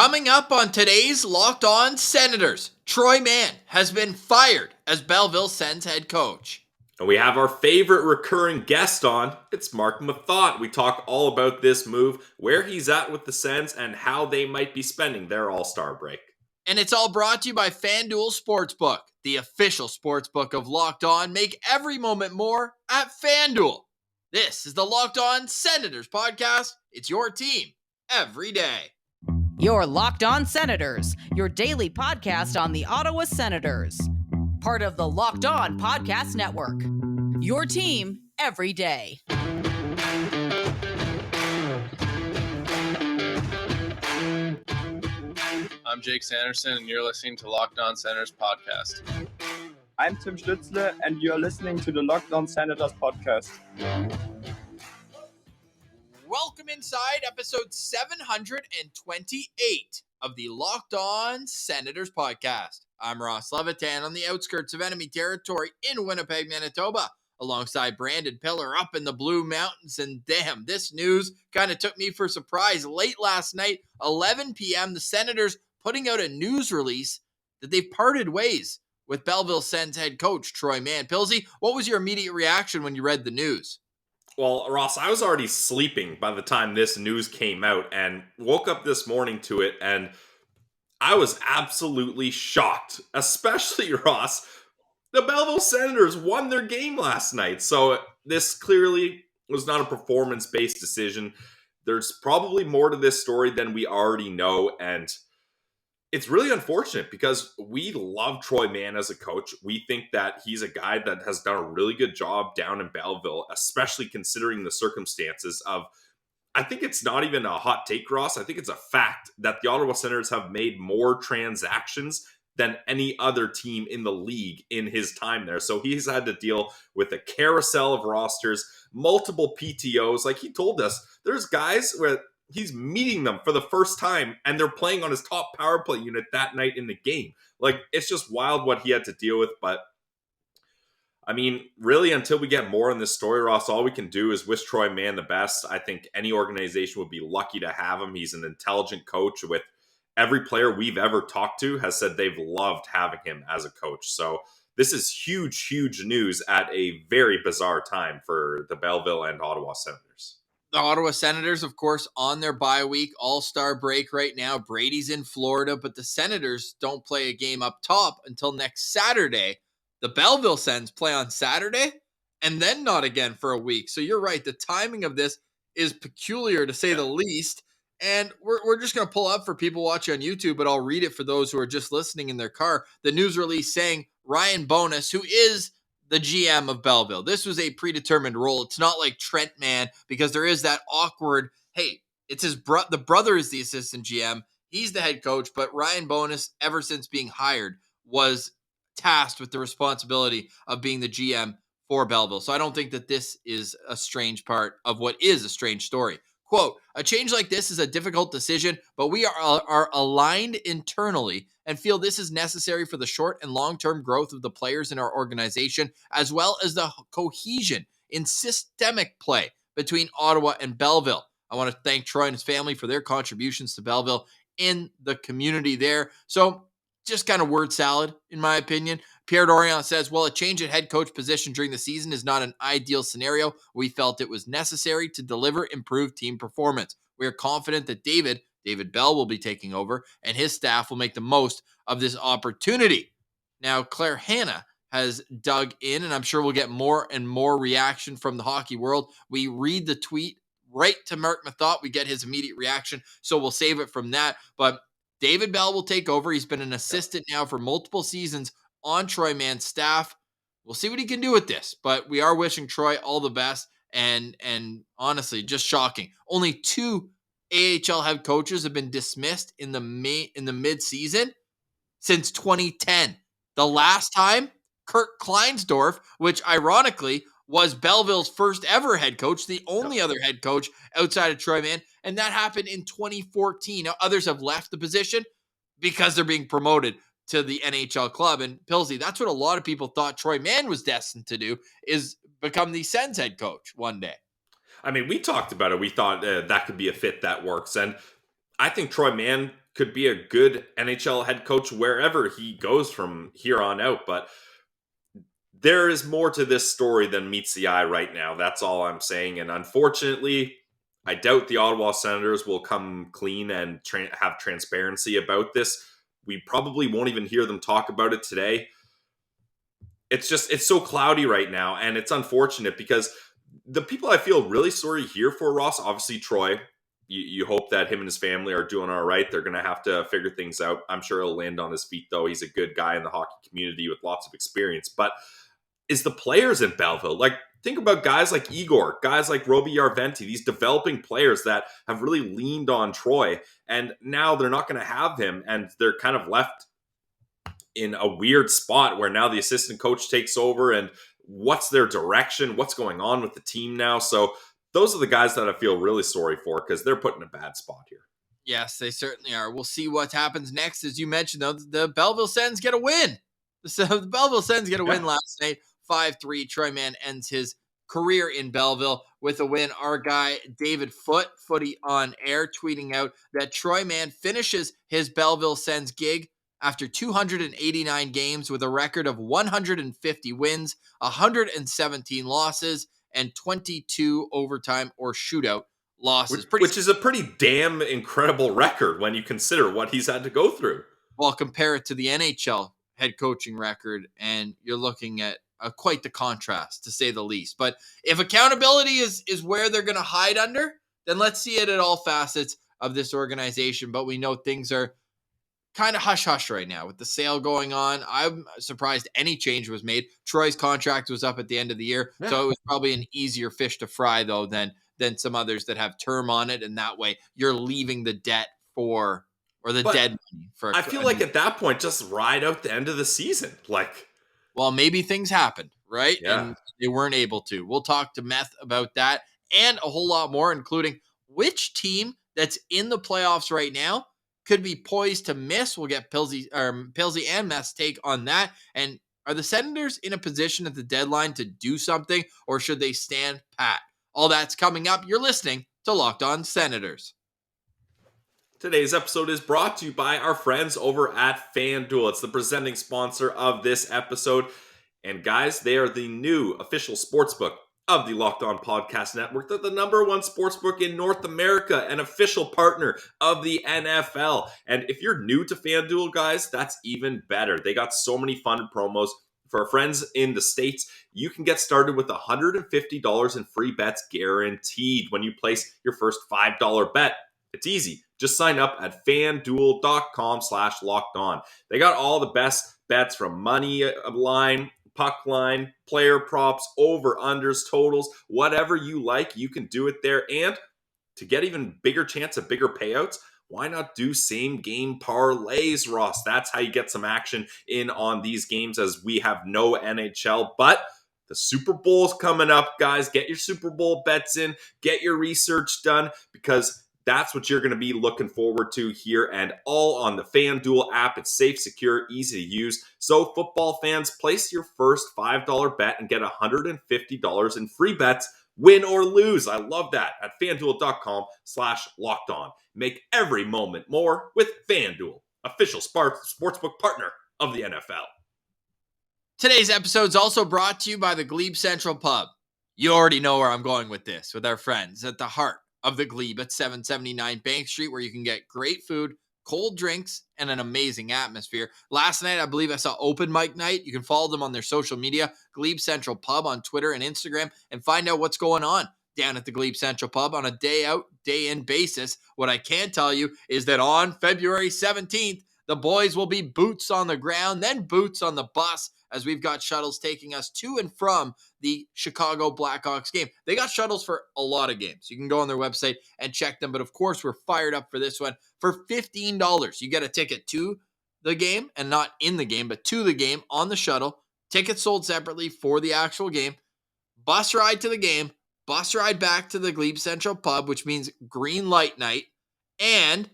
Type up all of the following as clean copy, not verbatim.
Coming up on today's Locked On Senators, Troy Mann has been fired as Belleville Sens head coach. And we have our favorite recurring guest on. It's Mark Methot. We talk all about this move, where he's at with the Sens, and how they might be spending their all-star break. And it's all brought to you by FanDuel Sportsbook, the official sportsbook of Locked On. Make every moment more at FanDuel. This is the Locked On Senators podcast. It's your team every day. Your Locked On Senators, your daily podcast on the Ottawa Senators. Part of the Locked On Podcast Network. Your team every day. I'm Jake Sanderson, and you're listening to Locked On Senators podcast. I'm Tim Stützle, and you're listening to the Locked On Senators podcast. Welcome inside episode 728 of the Locked On Senators podcast. I'm Ross Levitan on the outskirts of enemy territory in Winnipeg, Manitoba, alongside Brandon Piller up in the Blue Mountains. And damn, this news kind of took me for a surprise. Late last night, 11 p.m., the Senators putting out a news release that they've parted ways with Belleville Sens head coach Troy Mann. Pilsy, what was your immediate reaction when you read the news? Well, Ross, I was already sleeping by the time this news came out and woke up this morning to it, and I was absolutely shocked. Especially, Ross, the Belleville Senators won their game last night, so this clearly was not a performance-based decision. There's probably more to this story than we already know, and it's really unfortunate because we love Troy Mann as a coach. We think that he's a guy that has done a really good job down in Belleville, especially considering the circumstances of, I think it's not even a hot take, Ross. I think it's a fact that the Ottawa Senators have made more transactions than any other team in the league in his time there. So he's had to deal with a carousel of rosters, multiple PTOs. Like he told us, there's guys where he's meeting them for the first time and they're playing on his top power play unit that night in the game. Like, it's just wild what he had to deal with. But I mean, really, until we get more in this story, Ross, all we can do is wish Troy Mann the best. I think any organization would be lucky to have him. He's an intelligent coach. With every player we've ever talked to has said they've loved having him as a coach. So this is huge, huge news at a very bizarre time for the Belleville and Ottawa Senators. The Ottawa Senators, of course, on their bye week, all-star break right now. Brady's in Florida, but the Senators don't play a game up top until next Saturday. The Belleville Sens play on Saturday and then not again for a week. So you're right. The timing of this is peculiar, to say the least. And we're just going to pull up for people watching on YouTube, but I'll read it for those who are just listening in their car. The news release saying Ryan Bowness, who is the GM of Belleville. This was a predetermined role. It's not like Trent Mann, because there is that awkward, hey, it's his the brother is the assistant GM. He's the head coach, but Ryan Bowness, ever since being hired, was tasked with the responsibility of being the GM for Belleville. So I don't think that this is a strange part of what is a strange story. Quote, a change like this is a difficult decision, but we are aligned internally and feel this is necessary for the short and long-term growth of the players in our organization, as well as the cohesion in systemic play between Ottawa and Belleville. I want to thank Troy and his family for their contributions to Belleville in the community there. So just kind of word salad, in my opinion. Pierre Dorion says, well, a change at head coach position during the season is not an ideal scenario. We felt it was necessary to deliver improved team performance. We are confident that David Bell will be taking over, and his staff will make the most of this opportunity. Now, Claire Hanna has dug in, and I'm sure we'll get more and more reaction from the hockey world. We read the tweet right to Marc Methot. We get his immediate reaction, so we'll save it from that. But David Bell will take over. He's been an assistant now for multiple seasons on Troy Mann's staff. We'll see what he can do with this, but we are wishing Troy all the best. And honestly, just shocking. Only 2 AHL head coaches have been dismissed in the mid-season since 2010. The last time, Kurt Kleinsdorf, which ironically was Belleville's first ever head coach, the only other head coach outside of Troy Mann, and that happened in 2014. Now, others have left the position because they're being promoted to the NHL club. And Pilsy, that's what a lot of people thought Troy Mann was destined to do, is become the Sens head coach one day. I mean, we talked about it. We thought that could be a fit that works. And I think Troy Mann could be a good NHL head coach wherever he goes from here on out. But there is more to this story than meets the eye right now. That's all I'm saying. And unfortunately, I doubt the Ottawa Senators will come clean and have transparency about this. We probably won't even hear them talk about it today. It's so cloudy right now, and it's unfortunate because the people I feel really sorry here for, Ross, obviously Troy. You hope that him and his family are doing all right. They're going to have to figure things out. I'm sure he'll land on his feet, though. He's a good guy in the hockey community with lots of experience. But is the players in Belleville, like, think about guys like Igor, guys like Roby Yarventi, these developing players that have really leaned on Troy, and now they're not going to have him, and they're kind of left in a weird spot where now the assistant coach takes over, and what's their direction? What's going on with the team now? So those are the guys that I feel really sorry for because they're put in a bad spot here. Yes, they certainly are. We'll see what happens next. As you mentioned, though, the Belleville Sens get a win. So the Belleville Sens get a win last night, 5-3. Troy Mann ends his career in Belleville with a win. Our guy, David Footy on air, tweeting out that Troy Mann finishes his Belleville Sens gig after 289 games with a record of 150 wins, 117 losses, and 22 overtime or shootout losses. Which is a pretty damn incredible record when you consider what he's had to go through. Well, compare it to the NHL head coaching record, and you're looking at quite the contrast, to say the least. But if accountability is where they're going to hide under, then let's see it at all facets of this organization. But we know things are kind of hush-hush right now with the sale going on. I'm surprised any change was made. Troy's contract was up at the end of the year, so it was probably an easier fish to fry, though, than some others that have term on it, and that way you're leaving the debt for, or the dead money for. I feel like at that point, just ride out the end of the season. Like, well, maybe things happened, right? Yeah. And they weren't able to. We'll talk to Meth about that and a whole lot more, including which team that's in the playoffs right now could be poised to miss. We'll get Pilsy and Meth's take on that. And are the Senators in a position at the deadline to do something, or should they stand pat? All that's coming up. You're listening to Locked On Senators. Today's episode is brought to you by our friends over at FanDuel. It's the presenting sponsor of this episode. And guys, they are the new official sportsbook of the Locked On Podcast Network. They're the number one sportsbook in North America, an official partner of the NFL. And if you're new to FanDuel, guys, that's even better. They got so many fun promos. For our friends in the States, you can get started with $150 in free bets guaranteed when you place your first $5 bet. It's easy. Just sign up at fanduel.com/lockedon. They got all the best bets from money line, puck line, player props, over-unders, totals, whatever you like, you can do it there. And to get even bigger chance of bigger payouts, why not do same game parlays, Ross? That's how you get some action in on these games, as we have no NHL. But the Super Bowl's coming up, guys. Get your Super Bowl bets in. Get your research done, because that's what you're going to be looking forward to here, and all on the FanDuel app. It's safe, secure, easy to use. So football fans, place your first $5 bet and get $150 in free bets, win or lose. I love that at fanduel.com/lockedon. Make every moment more with FanDuel, official sportsbook partner of the NFL. Today's episode is also brought to you by the Glebe Central Pub. You already know where I'm going with this, with our friends at the heart of the Glebe at 779 Bank Street, where you can get great food, cold drinks, and an amazing atmosphere. Last night, I believe I saw open mic night. You can follow them on their social media, Glebe Central Pub on Twitter and Instagram, and find out what's going on down at the Glebe Central Pub on a day out, day in basis. What I can tell you is that on February 17th, the boys will be boots on the ground, then boots on the bus, as we've got shuttles taking us to and from the Chicago Blackhawks game. They got shuttles for a lot of games. You can go on their website and check them. But of course, we're fired up for this one. For $15, you get a ticket to the game, and not in the game, but to the game on the shuttle. Tickets sold separately for the actual game. Bus ride to the game. Bus ride back to the Glebe Central Pub, which means green light night. And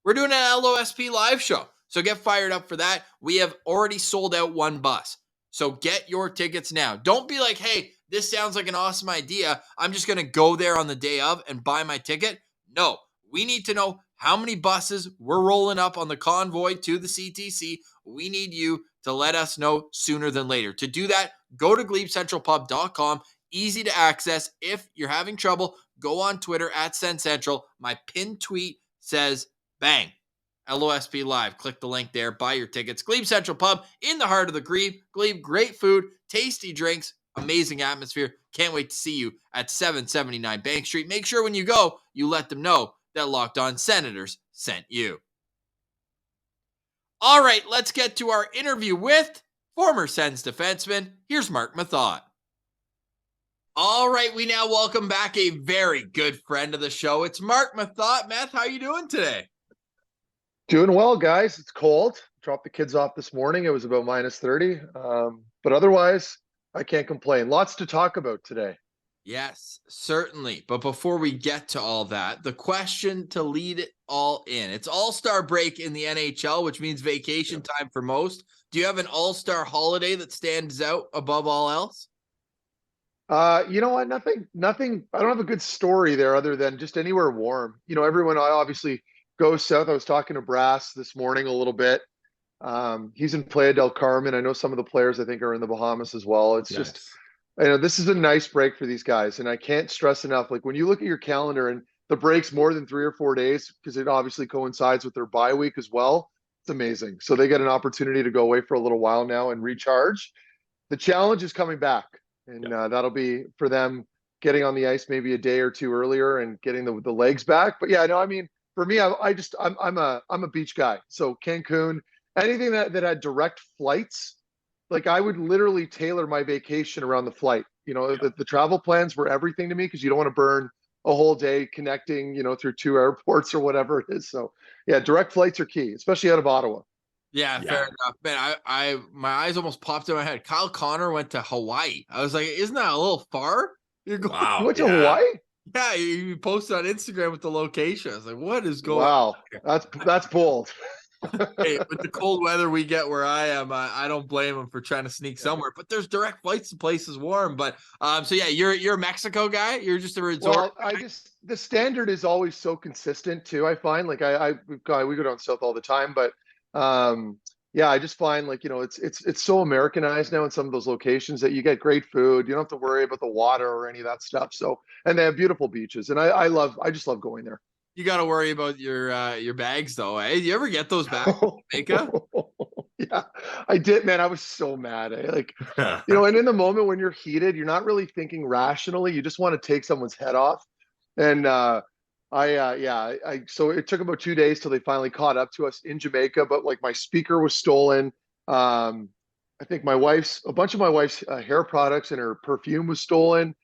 we're doing an LOSP live show. So get fired up for that. We have already sold out one bus. So get your tickets now. Don't be like, hey, this sounds like an awesome idea. I'm just going to go there on the day of and buy my ticket. No, we need to know how many buses we're rolling up on the convoy to the CTC. We need you to let us know sooner than later. To do that, go to GlebeCentralPub.com. Easy to access. If you're having trouble, go on Twitter at Sens Central. My pinned tweet says, bang, LOSP Live. Click the link there. Buy your tickets. Glebe Central Pub in the heart of the Glebe. Glebe, great food, tasty drinks, amazing atmosphere. Can't wait to see you at 779 Bank Street. Make sure when you go, you let them know that Locked On Senators sent you. All right, let's get to our interview with former Sens defenseman. Here's Mark Methot. All right, we now welcome back a very good friend of the show. It's Mark Methot. Meth, how you doing today? Doing well, guys. It's cold. Dropped the kids off this morning. It was about minus 30. But otherwise, I can't complain. Lots to talk about today. Yes, certainly. But before we get to all that, the question to lead it all in. It's All-Star break in the NHL, which means vacation time for most. Do you have an All-Star holiday that stands out above all else? You know what? Nothing. I don't have a good story there other than just anywhere warm. You know, everyone obviously goes south. I was talking to Brass this morning a little bit. He's in Playa del Carmen. I know some of the players I think are in the Bahamas as well. It's just, you know, this is a nice break for these guys. And I can't stress enough, like when you look at your calendar and the break's more than 3 or 4 days, because it obviously coincides with their bye week as well. It's amazing. So they get an opportunity to go away for a little while now and recharge. The challenge is coming back. And that'll be for them getting on the ice maybe a day or two earlier and getting the legs back. But yeah, no, I mean, for me, I'm a beach guy. So Cancun, anything that had direct flights, like I would literally tailor my vacation around the flight. You know, the travel plans were everything to me because you don't want to burn a whole day connecting, you know, through 2 airports or whatever it is. So yeah, direct flights are key, especially out of Ottawa. Yeah, fair enough. Man, I my eyes almost popped in my head. Kyle Connor went to Hawaii. I was like, isn't that a little far? You're going You went to Hawaii? Yeah, you posted on Instagram with the location. I was like, what is going on? Wow, that's bold. Hey, with the cold weather we get where I am, I don't blame him for trying to sneak somewhere. But there's direct flights to places warm. But so yeah, you're a Mexico guy. You're just a resort. Well, the standard is always so consistent too. I find like we go down south all the time, but yeah, I just find like, you know, it's so Americanized now in some of those locations that you get great food. You don't have to worry about the water or any of that stuff. So, and they have beautiful beaches, and I just love going there. You got to worry about your bags though, eh? Do you ever get those back in Jamaica? Yeah, I did, man. I was so mad. Like, you know, and in the moment when you're heated, you're not really thinking rationally. You just want to take someone's head off. And so it took about 2 days till they finally caught up to us in Jamaica. But like my speaker was stolen. I think a bunch of my wife's hair products and her perfume was stolen.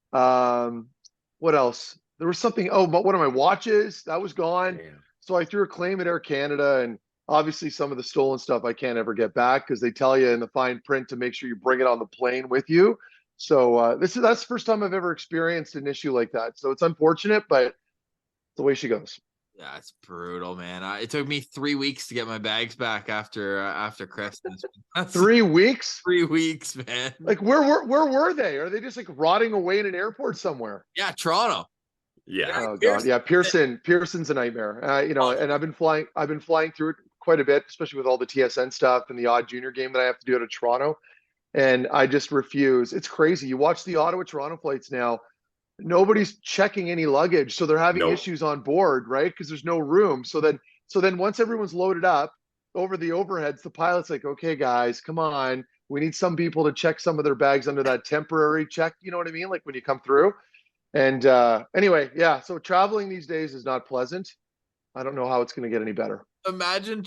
What else? There was something. Oh, but one of my watches that was gone. Damn. So I threw a claim at Air Canada, and obviously some of the stolen stuff I can't ever get back because they tell you in the fine print to make sure you bring it on the plane with you. So that's the first time I've ever experienced an issue like that. So it's unfortunate, but it's the way she goes. Yeah, it's brutal, man. It took me 3 weeks to get my bags back after Christmas. 3 weeks? 3 weeks, man. Like where were they? Are they just like rotting away in an airport somewhere? Yeah, Toronto. Yeah. Oh God. Yeah, Pearson's a nightmare. You know, and I've been flying through it quite a bit, especially with all the TSN stuff and the odd junior game that I have to do out of Toronto. And I just refuse. It's crazy. You watch the Ottawa-Toronto flights now, nobody's checking any luggage. So they're having issues on board, right? Because there's no room. So then once everyone's loaded up over the overheads, the pilot's like, okay, guys, come on. We need some people to check some of their bags under that temporary check. You know what I mean? Like when you come through. And anyway, yeah. So traveling these days is not pleasant. I don't know how it's going to get any better. Imagine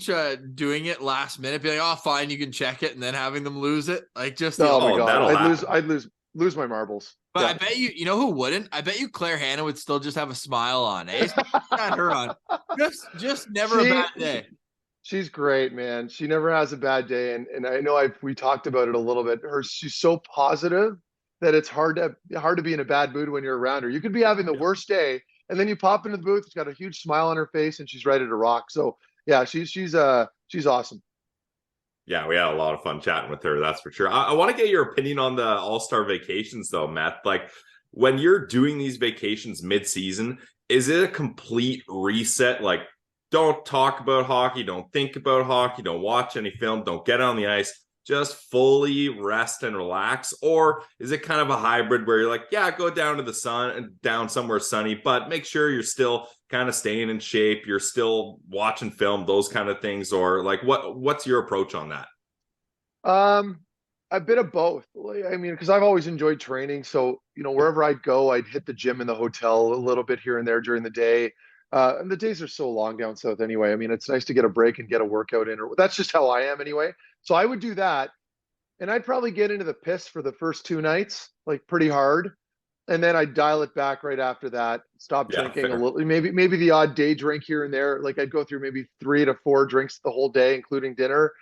doing it last minute, be like, "Oh, fine, you can check it," and then having them lose it. Like just oh my God, I'd lose my marbles. But yeah. I bet you know who wouldn't? I bet you Claire Hanna would still just have a smile on. Eh? Got her on. Just never a bad day. She's great, man. She never has a bad day, and I know we talked about it a little bit. She's so positive that it's hard to be in a bad mood when you're around her. You could be having the worst day, and then you pop into the booth. She's got a huge smile on her face, and she's ready to rock. So yeah, she's awesome. Yeah, we had a lot of fun chatting with her. That's for sure. I want to get your opinion on the All-Star vacations, though, Matt. Like when you're doing these vacations mid-season, is it a complete reset? Like don't talk about hockey, don't think about hockey, don't watch any film, don't get on the ice, just fully rest and relax? Or is it kind of a hybrid where you're like, yeah, go down to the sun and down somewhere sunny, but make sure you're still kind of staying in shape, you're still watching film, those kind of things? Or like, what's your approach on that? A bit of both. I mean, because I've always enjoyed training. So, wherever I'd go, I'd hit the gym in the hotel a little bit here and there during the day. And the days are so long down south anyway. I mean, it's nice to get a break and get a workout in. Or that's just how I am anyway. So I would do that. And I'd probably get into the piss for the first 2 nights, like pretty hard. And then I'd dial it back right after that, stop drinking a little, maybe the odd day drink here and there. Like I'd go through maybe 3 to 4 drinks the whole day, including dinner.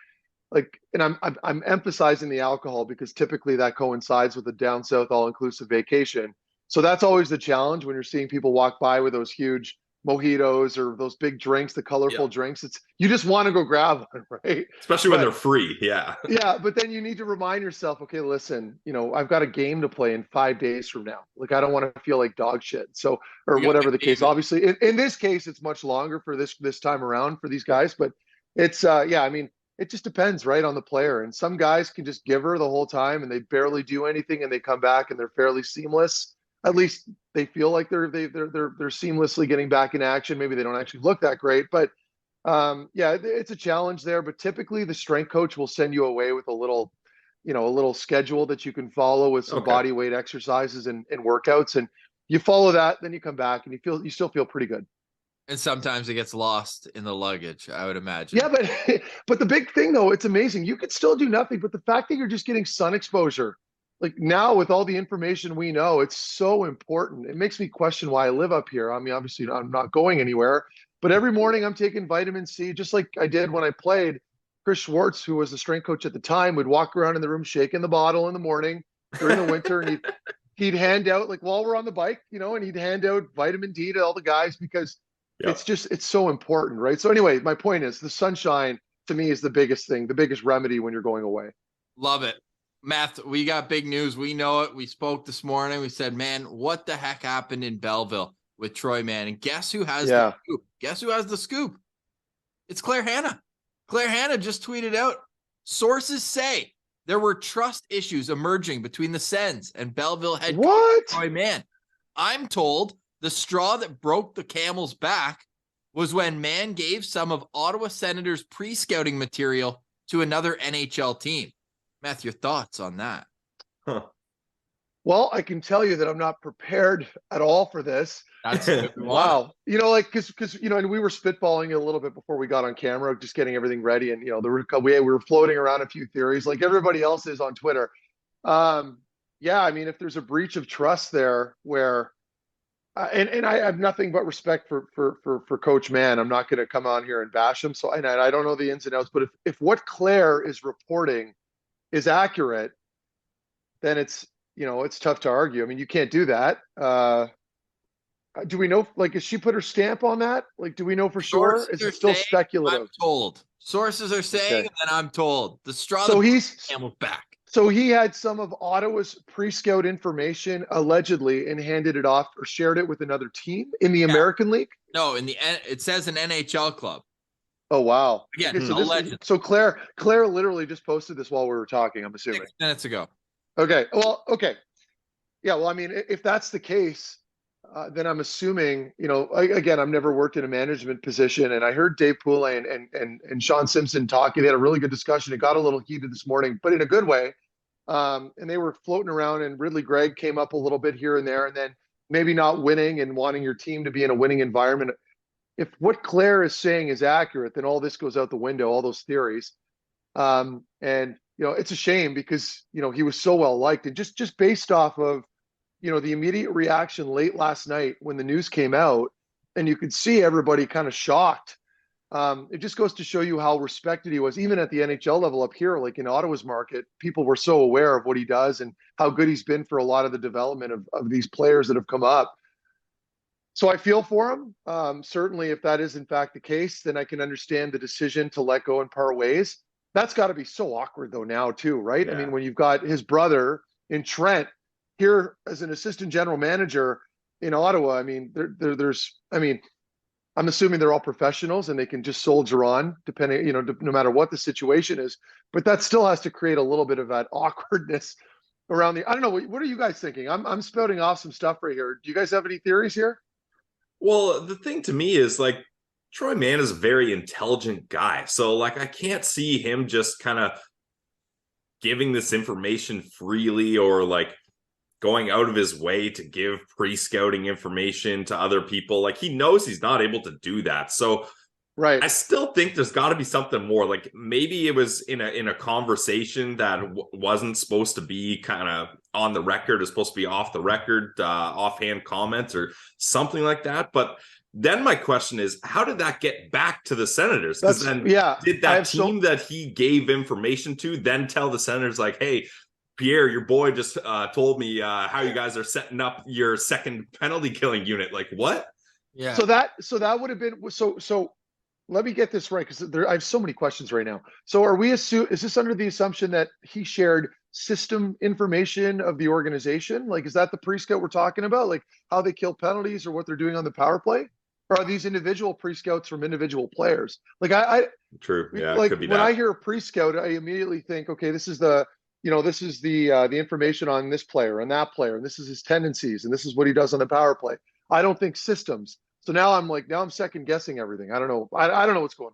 Like, and I'm emphasizing the alcohol because typically that coincides with a down south all-inclusive vacation. So that's always the challenge when you're seeing people walk by with those huge mojitos or those big drinks, the colorful drinks. It's, you just want to go grab one, right? Especially when they're free. Yeah. Yeah. But then you need to remind yourself, okay, listen, I've got a game to play in 5 days from now. Like, I don't want to feel like dog shit. So, or whatever the case, obviously in this case, it's much longer for this time around for these guys, but it's, I mean, it just depends, right, on the player. And some guys can just give her the whole time and they barely do anything and they come back and they're fairly seamless. At least they feel like they're seamlessly getting back in action. Maybe they don't actually look that great, but yeah, it's a challenge there. But typically the strength coach will send you away with a little schedule that you can follow with some body weight exercises and workouts. And you follow that, then you come back and you still feel pretty good. And sometimes it gets lost in the luggage, I would imagine. Yeah, but the big thing though, it's amazing. You could still do nothing, but the fact that you're just getting sun exposure, like now with all the information we know, it's so important. It makes me question why I live up here. I mean, obviously I'm not going anywhere, but every morning I'm taking vitamin C, just like I did when I played. Chris Schwartz, who was the strength coach at the time, would walk around in the room shaking the bottle in the morning during the winter, and he'd hand out, like while we're on the bike, and he'd hand out vitamin D to all the guys because it's so important, right? So anyway, my point is the sunshine to me is the biggest thing, the biggest remedy when you're going away. Love it. Meth, we got big news. We know it. We spoke this morning. We said, man, what the heck happened in Belleville with Troy Mann? And guess who has the scoop? Guess who has the scoop? It's Claire Hanna. Claire Hanna just tweeted out, sources say there were trust issues emerging between the Sens and Belleville Head Coach Troy Mann. I'm told the straw that broke the camel's back was when Mann gave some of Ottawa Senators pre-scouting material to another NHL team. Meth, your thoughts on that? Well, I can tell you that I'm not prepared at all for this. That's wow. Because and we were spitballing a little bit before we got on camera, just getting everything ready. And, we were floating around a few theories like everybody else is on Twitter. Yeah, I mean, if there's a breach of trust there where, and I have nothing but respect for Coach Mann. I'm not going to come on here and bash him. So I don't know the ins and outs, but if what Claire is reporting is accurate, then it's tough to argue. I mean, you can't do that. Do we know, like, has she put her stamp on that? Like, do we know for sure? Is it still speculative? I'm told. Sources are saying, and I'm told. The straw camel's back. So he had some of Ottawa's pre-scout information allegedly and handed it off or shared it with another team in the American League? No, it says an NHL club. Oh, wow. Again, okay, so Claire literally just posted this while we were talking, I'm assuming. 6 minutes ago. Okay. Well, okay. Yeah. Well, I mean, if that's the case, then I'm assuming, again, I've never worked in a management position, and I heard Dave Poulin and Sean Simpson talking. They had a really good discussion. It got a little heated this morning, but in a good way. And they were floating around, and Ridley Gregg came up a little bit here and there, and then maybe not winning and wanting your team to be in a winning environment. If what Claire is saying is accurate, then all this goes out the window, all those theories. And, it's a shame because, he was so well liked, and just based off of, the immediate reaction late last night when the news came out, and you could see everybody kind of shocked. It just goes to show you how respected he was, even at the NHL level up here, like in Ottawa's market. People were so aware of what he does and how good he's been for a lot of the development of these players that have come up. So I feel for him. Certainly, if that is in fact the case, then I can understand the decision to let go and part ways. That's got to be so awkward though now too, right? Yeah. I mean, when you've got his brother in Trent here as an assistant general manager in Ottawa, I mean, I'm assuming they're all professionals and they can just soldier on depending, no matter what the situation is. But that still has to create a little bit of that awkwardness around I don't know. What are you guys thinking? I'm spouting off some stuff right here. Do you guys have any theories here? Well, the thing to me is like Troy Mann is a very intelligent guy. So like I can't see him just kind of giving this information freely or like going out of his way to give pre-scouting information to other people. Like he knows he's not able to do that. So right. I still think there's got to be something more. Like maybe it was in a conversation that wasn't supposed to be kind of on the record. It's supposed to be off the record, offhand comments or something like that. But then my question is, how did that get back to the Senators? Because then did that team that he gave information to then tell the Senators like, hey, Pierre, your boy just told me how you guys are setting up your second penalty killing unit. Like what? Yeah. So that would have been so. Let me get this right because I have so many questions right now. So is this under the assumption that he shared system information of the organization? Like, is that the pre-scout we're talking about? Like how they kill penalties or what they're doing on the power play? Or are these individual pre-scouts from individual players? Like True. Yeah. Like it could be when that. I hear a pre-scout, I immediately think, okay, this is the information on this player and that player, and this is his tendencies, and this is what he does on the power play. I don't think systems. So now I'm second guessing everything. I don't know. I don't know what's going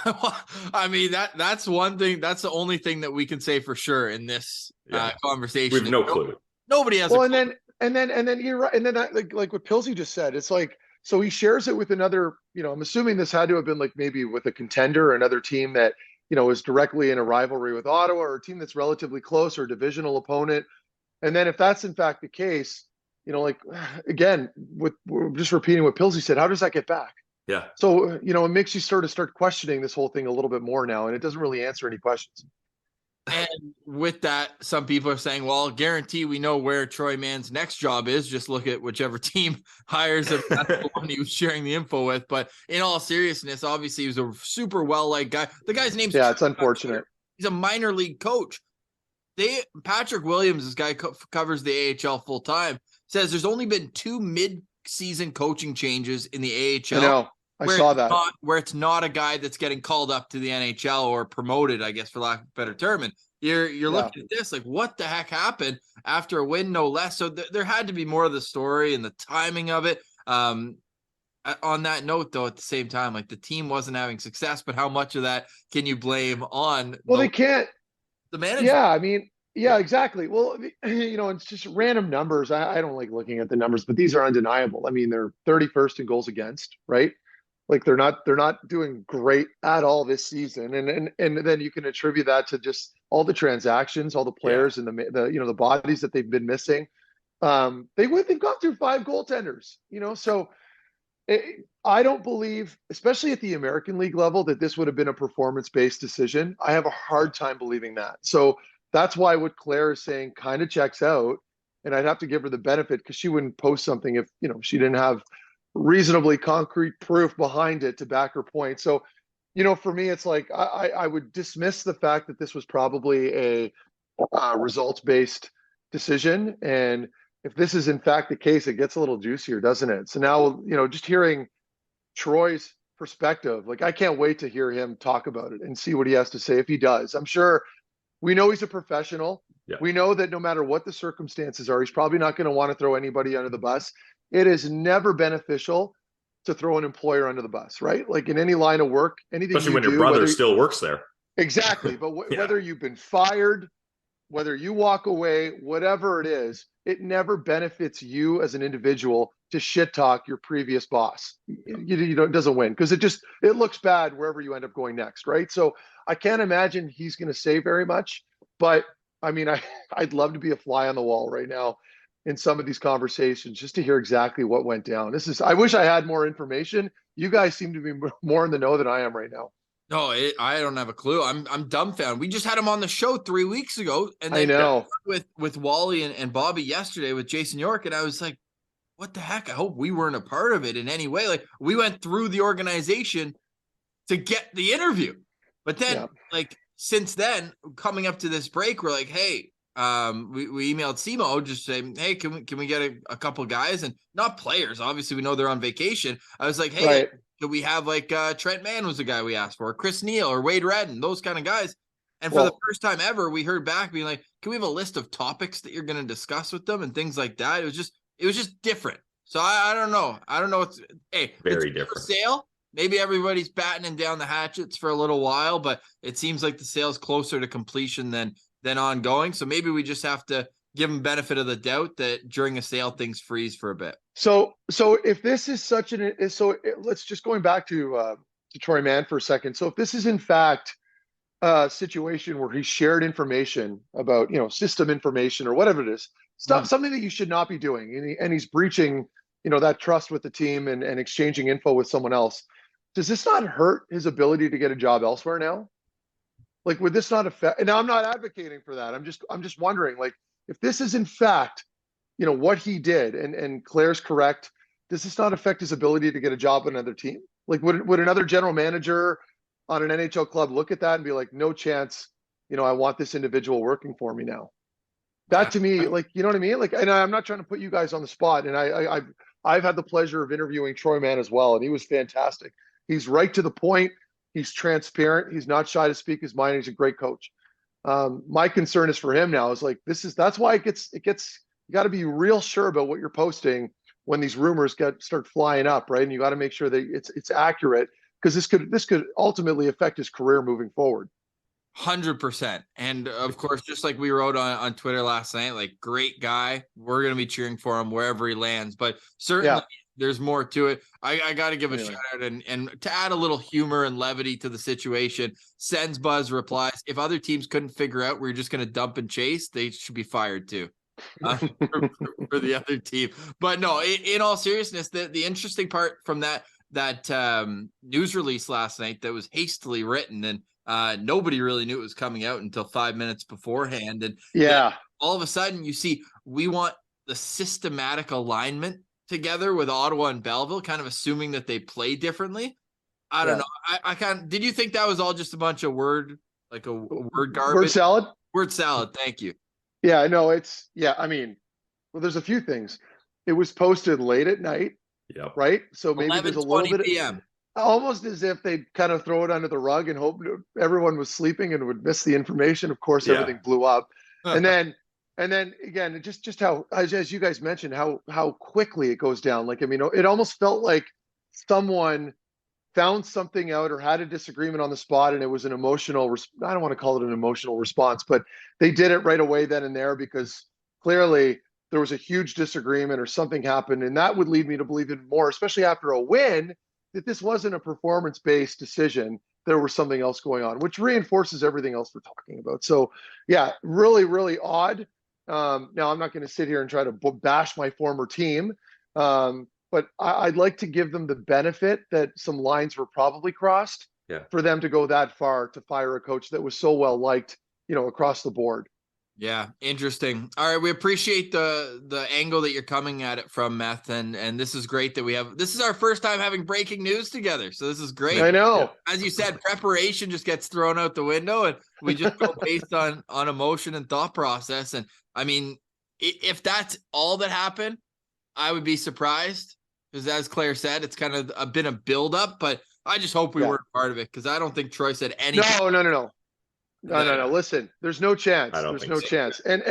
on. Well, I mean, that's one thing. That's the only thing that we can say for sure in this conversation. We have no clue. Nobody has. Well, and then you're right. And then like what Pilsy just said, it's like, so he shares it with another, I'm assuming this had to have been like maybe with a contender or another team that, is directly in a rivalry with Ottawa or a team that's relatively close or a divisional opponent. And then if that's in fact the case, like again, we're just repeating what Pilsy said, how does that get back? Yeah. So, it makes you sort of start questioning this whole thing a little bit more now, and it doesn't really answer any questions. And with that, some people are saying, well, guarantee we know where Troy Mann's next job is. Just look at whichever team hires him. That's the one he was sharing the info with. But in all seriousness, obviously, he was a super well-liked guy. The guy's name's it's unfortunate. He's a minor league coach. Patrick Williams, this guy covers the AHL full time, says there's only been 2 mid-season coaching changes in the AHL. I know. I saw that. Where it's not a guy that's getting called up to the NHL or promoted, I guess, for lack of a better term. And you're looking at this like, what the heck happened after a win, no less. So there had to be more of the story and the timing of it. On that note, though, at the same time, like the team wasn't having success, but how much of that can you blame on? Well, they can't. The manager. Yeah, I mean, yeah, exactly. Well, it's just random numbers. I don't like looking at the numbers, but these are undeniable. I mean, they're 31st in goals against, right? Like they're not doing great at all this season, and then you can attribute that to just all the transactions, all the players, and the bodies that they've been missing. They've gone through 5 goaltenders, so I don't believe, especially at the American League level, that this would have been a performance-based decision. I have a hard time believing that. So that's why what Claire is saying kind of checks out, and I'd have to give her the benefit because she wouldn't post something if she didn't have reasonably concrete proof behind it to back her point. So, for me, it's like I would dismiss the fact that this was probably a results-based decision. And if this is in fact the case, it gets a little juicier, doesn't it? So now, just hearing Troy's perspective, like I can't wait to hear him talk about it and see what he has to say if he does. I'm sure we know he's a professional. Yeah. We know that no matter what the circumstances are, he's probably not going to want to throw anybody under the bus. It is never beneficial to throw an employer under the bus, right? Like in any line of work, anything especially when your brother still works there. Exactly. But whether you've been fired, whether you walk away, whatever it is, it never benefits you as an individual to shit talk your previous boss. It doesn't win because it looks bad wherever you end up going next, right? So I can't imagine he's going to say very much, but I mean, I'd love to be a fly on the wall right now in some of these conversations just to hear exactly what went down. I wish I had more information. You guys seem to be more in the know than I am right now. No, I don't have a clue. I'm dumbfounded. We just had him on the show 3 weeks ago, and then I know with Wally and Bobby yesterday with Jason York, and I was like, what the heck? I hope we weren't a part of it in any way. Like we went through the organization to get the interview, but then like since then, coming up to this break, we're like, hey, we emailed Simo just saying, hey, can we get a couple guys, and not players? Obviously, we know they're on vacation. I was like, hey, Right. do we have like Trent Mann was the guy we asked for, or Chris Neal or Wade Redden, those kind of guys. And for the first time ever, we heard back being like, can we have a list of topics that you're going to discuss with them and things like that? It was just different. So I don't know. I don't know. Very it's different. For sale. Maybe everybody's battening down the hatchets for a little while, but it seems like the sale's closer to completion than ongoing. So maybe we just have to give them benefit of the doubt that during a sale, things freeze for a bit. So if this is let's just going back to Troy Mann for a second. So if this is in fact a situation where he shared information about, system information or whatever it is, something that you should not be doing, and he's breaching, that trust with the team and exchanging info with someone else, does this not hurt his ability to get a job elsewhere now? Like, would this not affect? And now I'm not advocating for that. I'm just wondering, like, if this is in fact, what he did, and Claire's correct, does this not affect his ability to get a job on another team? Like, would another general manager on an NHL club look at that and be like, no chance, I want this individual working for me now? That to me, like, you know what I mean? Like, and I'm not trying to put you guys on the spot. And I've had the pleasure of interviewing Troy Mann as well, and he was fantastic. He's right to the point. He's transparent. He's not shy to speak his mind. He's a great coach. My concern is for him now is like, that's why it gets, you got to be real sure about what you're posting when these rumors start flying up, right? And you got to make sure that it's accurate, because this could ultimately affect his career moving forward. 100%. And of course, just like we wrote on Twitter last night, like, great guy. We're going to be cheering for him wherever he lands, but certainly there's more to it. I got to give a shout out and to add a little humor and levity to the situation. Sens Buzz replies, if other teams couldn't figure out we're just going to dump and chase, they should be fired too. For the other team. But no, in all seriousness, the interesting part from that news release last night that was hastily written, and nobody really knew it was coming out until 5 minutes beforehand. And all of a sudden you see, we want the systematic alignment together with Ottawa and Belleville, kind of assuming that they play differently. I don't know. I did you think that was all just a bunch of word garbage? Word salad? Word salad. Thank you. Yeah, no, I mean, well, there's a few things. It was posted late at night. Yep. Right. So maybe there's a little bit PM. Almost as if they'd kind of throw it under the rug and hope everyone was sleeping and would miss the information. Of course, everything blew up. And then again, just how, as you guys mentioned, how quickly it goes down. Like, I mean, it almost felt like someone found something out or had a disagreement on the spot, and it was an emotional, I don't want to call it an emotional response, but they did it right away then and there, because clearly there was a huge disagreement or something happened. And that would lead me to believe even more, especially after a win, that this wasn't a performance-based decision. There was something else going on, which reinforces everything else we're talking about. So yeah, really, really odd. Now I'm not going to sit here and try to bash my former team. But I'd like to give them the benefit that some lines were probably crossed for them to go that far to fire a coach that was so well liked, across the board. Yeah, interesting. All right, we appreciate the angle that you're coming at it from, Meth, and this is great that this is our first time having breaking news together, so this is great. I know. As you said, preparation just gets thrown out the window, and we just go based on emotion and thought process. And I mean, if that's all that happened, I would be surprised, because as Claire said, it's kind of been a build-up, but I just hope we weren't part of it, because I don't think Troy said anything. No. Listen, there's no chance. There's no chance. And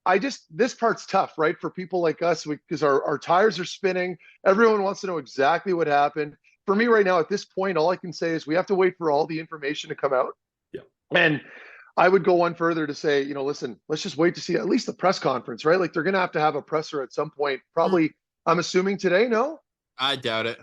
I just, this part's tough, right? For people like us, because our tires are spinning. Everyone wants to know exactly what happened. For me right now, at this point, all I can say is we have to wait for all the information to come out. Yeah. And I would go one further to say, listen, let's just wait to see at least the press conference, right? Like, they're going to have a presser at some point, probably, I'm assuming today, no? I doubt it.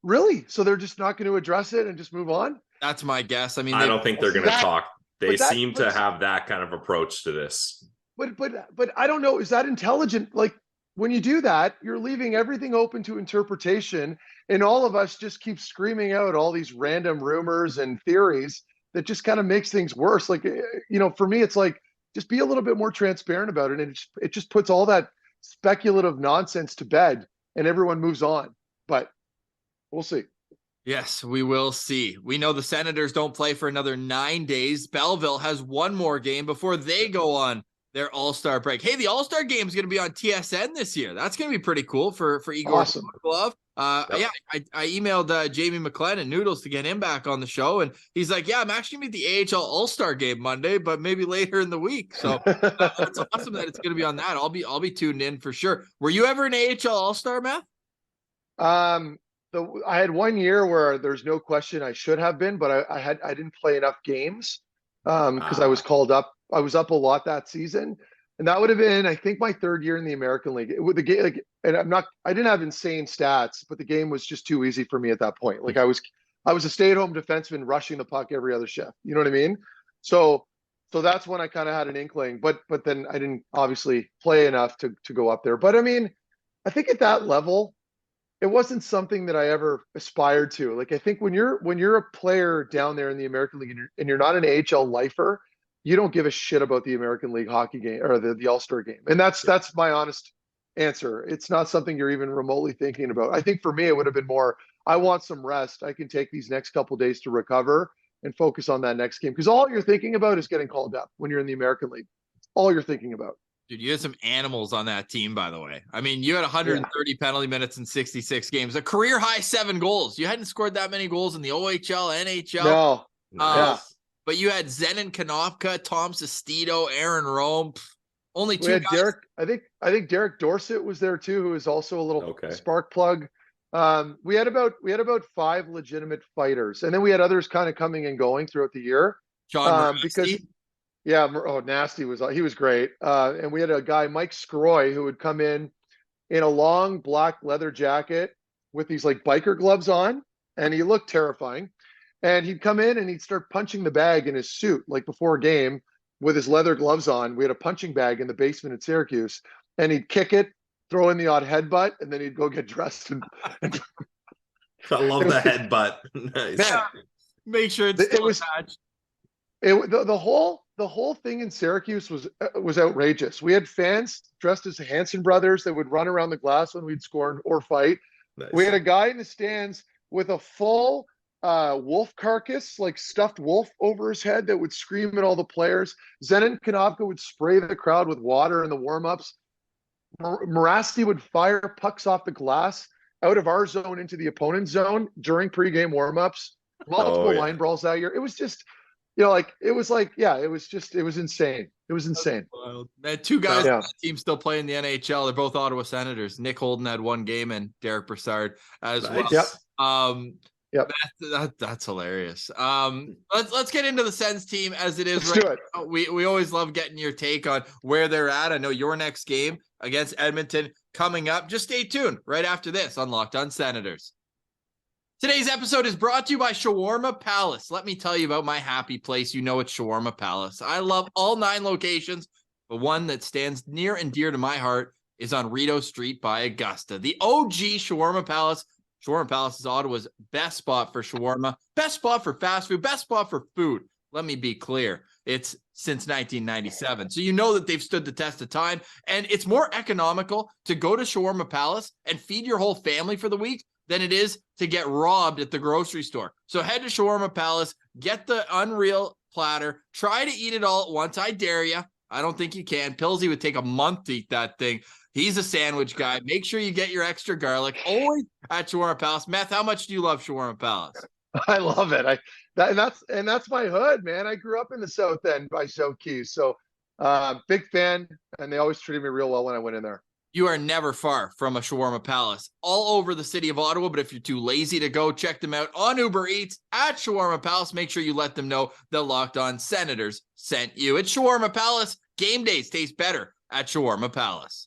Really? So they're just not going to address it and just move on? That's my guess. I mean, I don't think they're going to talk. They seem to have that kind of approach to this. But I don't know. Is that intelligent? Like, when you do that, you're leaving everything open to interpretation, and all of us just keep screaming out all these random rumors and theories that just kind of makes things worse. Like, for me, it's like, just be a little bit more transparent about it, and it just puts all that speculative nonsense to bed, and everyone moves on. But we'll see. Yes, we will see. We know the Senators don't play for another 9 days. Belleville has one more game before they go on their All-Star break. Hey, the All-Star game is going to be on TSN this year. That's going to be pretty cool for Igor Awesome. Glove. Yeah, I emailed Jamie McLennan and Noodles to get him back on the show, and he's like, "Yeah, I'm actually going to be at the AHL All-Star game Monday, but maybe later in the week." So it's awesome that it's going to be on that. I'll be tuned in for sure. Were you ever an AHL All-Star, Matt? I had 1 year where there's no question I should have been, but I didn't play enough games because I was called up. I was up a lot that season, and that would have been, I think, my third year in the American League. With the game, like, and I didn't have insane stats, but the game was just too easy for me at that point. Like I was a stay-at-home defenseman rushing the puck every other shift. You know what I mean? So that's when I kind of had an inkling, but then I didn't obviously play enough to go up there. But I mean, I think at that level, it wasn't something that I ever aspired to. Like, I think when you're a player down there in the American League and you're not an AHL lifer, you don't give a shit about the American League hockey game or the All-Star game. And that's my honest answer. It's not something you're even remotely thinking about. I think for me, it would have been more, I want some rest. I can take these next couple days to recover and focus on that next game. Because all you're thinking about is getting called up when you're in the American League. All you're thinking about. Dude, you had some animals on that team, by the way. I mean, you had 130 penalty minutes in 66 games, a career high 7 goals. You hadn't scored that many goals in the OHL, NHL. No. But you had Zenon Konopka, Tom Sestito, Aaron Rome. Only 2 we had guys. Derek. I think Derek Dorsett was there too, who is also a little spark plug. We had about 5 legitimate fighters, and then we had others kind of coming and going throughout the year. John because. Yeah, Nasty he was great. And we had a guy, Mike Scroy, who would come in a long black leather jacket with these like biker gloves on, and he looked terrifying. And he'd come in and he'd start punching the bag in his suit, like before a game, with his leather gloves on. We had a punching bag in the basement at Syracuse, and he'd kick it, throw in the odd headbutt, and then he'd go get dressed. And I love the headbutt. Nice. Yeah. Make sure it's still attached. The whole thing in Syracuse was outrageous. We had fans dressed as the Hanson brothers that would run around the glass when we'd score or fight. Nice. We had a guy in the stands with a full wolf carcass, like stuffed wolf over his head, that would scream at all the players. Zenon Konopka would spray the crowd with water in the warm-ups. Morasti would fire pucks off the glass out of our zone into the opponent's zone during pregame warm-ups. Multiple line brawls that year. It was just... it was insane. It was insane. Man, 2 guys on that team still play in the NHL. They're both Ottawa Senators. Nick Holden had 1 game, and Derek Brassard as well. Yep. That's hilarious. Let's get into the Sens team as it is. Let's do it. We always love getting your take on where they're at. I know your next game against Edmonton coming up. Just stay tuned right after this on Locked On Senators. Today's episode is brought to you by Shawarma Palace. Let me tell you about my happy place. You know it's Shawarma Palace. I love all 9 locations, but one that stands near and dear to my heart is on Rideau Street by Augusta. The OG Shawarma Palace. Shawarma Palace is Ottawa's best spot for shawarma, best spot for fast food, best spot for food. Let me be clear. It's since 1997. So you know that they've stood the test of time, and it's more economical to go to Shawarma Palace and feed your whole family for the week than it is to get robbed at the grocery store. So head to Shawarma Palace, get the unreal platter, try to eat it all at once. I dare you. I don't think you can. Pillsy would take a month to eat that thing. He's a sandwich guy. Make sure you get your extra garlic. Always at Shawarma Palace. Meth, how much do you love Shawarma Palace? I love it. That's my hood, man. I grew up in the South End by South Keys. So big fan, and they always treated me real well when I went in there. You are never far from a Shawarma Palace all over the city of Ottawa, but if you're too lazy to go, check them out on Uber Eats at Shawarma Palace. Make sure you let them know the Locked On Senators sent you. It's Shawarma Palace. Game days taste better at Shawarma Palace.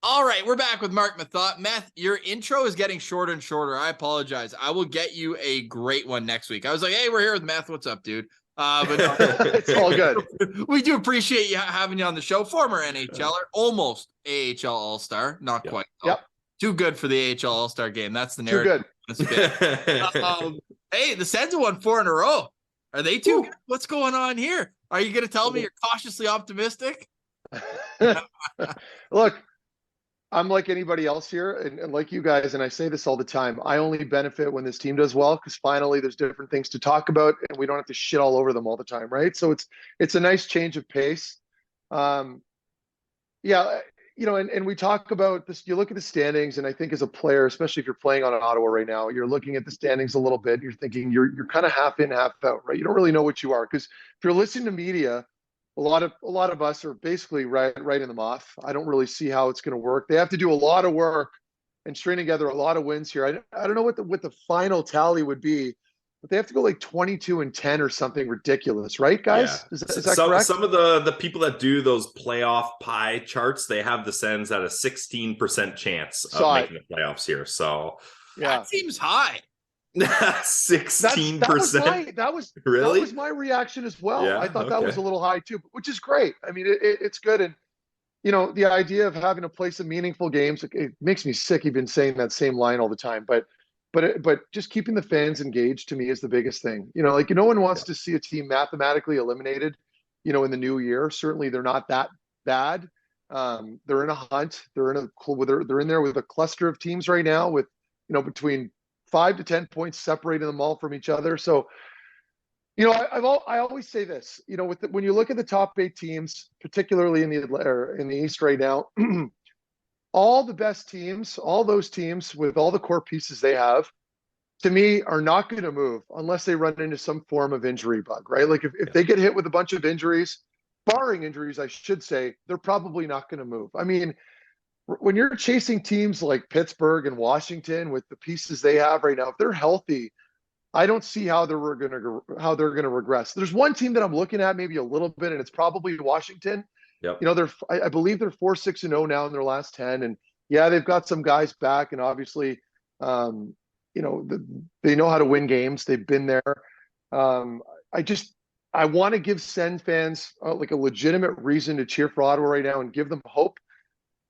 All right, we're back with Mark Methot. Meth, your intro is getting shorter and shorter. I apologize. I will get you a great one next week. I was like, hey, we're here with Meth. What's up, dude? But no, it's all good. We do appreciate you having you on the show. Former NHLer, almost AHL All-Star, not quite. Yep. Too good for the AHL All-Star game. That's the narrative. Too good. Hey, the Sens have won 4 in a row. Are they too good? What's going on here? Are you going to tell me you're cautiously optimistic? Look, I'm like anybody else here, and like you guys, and I say this all the time. I only benefit when this team does well because finally there's different things to talk about, and we don't have to shit all over them all the time, right? So it's a nice change of pace. Um, yeah, and we talk about this. You look at the standings, and I think as a player, especially if you're playing on an Ottawa right now, you're looking at the standings a little bit. You're thinking you're kind of half in, half out, right? You don't really know what you are because if you're listening to media, a lot of us are basically writing them off. I don't really see how it's going to work. They have to do a lot of work and string together a lot of wins here. I don't know what the final tally would be, but they have to go like 22-10 or something ridiculous, right, guys? Yeah. Is that correct? Some of the people that do those playoff pie charts, they have the Sens at a 16% chance of making the playoffs here. So that seems high. 16%. That was really? That was my reaction as well. Yeah, I thought that was a little high too, which is great. I mean, it's good. And the idea of having to play some meaningful games, it makes me sick even saying that same line all the time. But just keeping the fans engaged to me is the biggest thing. Like no one wants to see a team mathematically eliminated, in the new year. Certainly they're not that bad. They're in a hunt. They're in there with a cluster of teams right now with, between 5 to 10 points separating them all from each other. So, I always say this, when you look at the top 8 teams, particularly in the East right now, all the best teams, all those teams with all the core pieces they have, to me, are not going to move unless they run into some form of injury bug, right? Like if they get hit with a bunch of injuries, barring injuries, I should say, they're probably not going to move. I mean, when you're chasing teams like Pittsburgh and Washington with the pieces they have right now, if they're healthy, I don't see how they're going to regress. There's one team that I'm looking at maybe a little bit, and it's probably Washington. Yep. I believe they're 4-6-0 now in their last 10, and yeah, they've got some guys back, and obviously, they know how to win games. They've been there. I want to give Sen fans like a legitimate reason to cheer for Ottawa right now and give them hope.